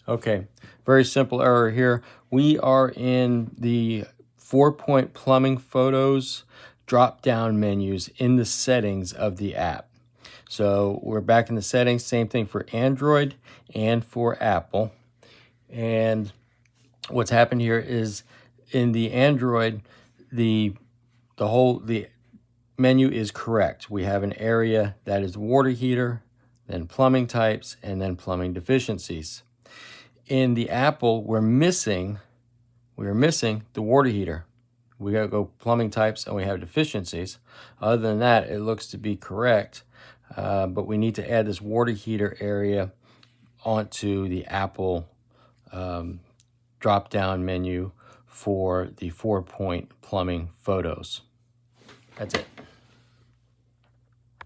Okay, very simple error here. We are in the 4-point plumbing photos drop-down menus in the settings of the app. So we're back in the settings, same thing for Android and for Apple. And what's happened here is in the Android, the menu is correct. We have an area that is water heater, then plumbing types, and then plumbing deficiencies. In the Apple, we're missing the water heater. We got to go plumbing types, and we have deficiencies. Other than that, it looks to be correct, but we need to add this water heater area onto the Apple drop-down menu for the 4-point plumbing photos. That's it.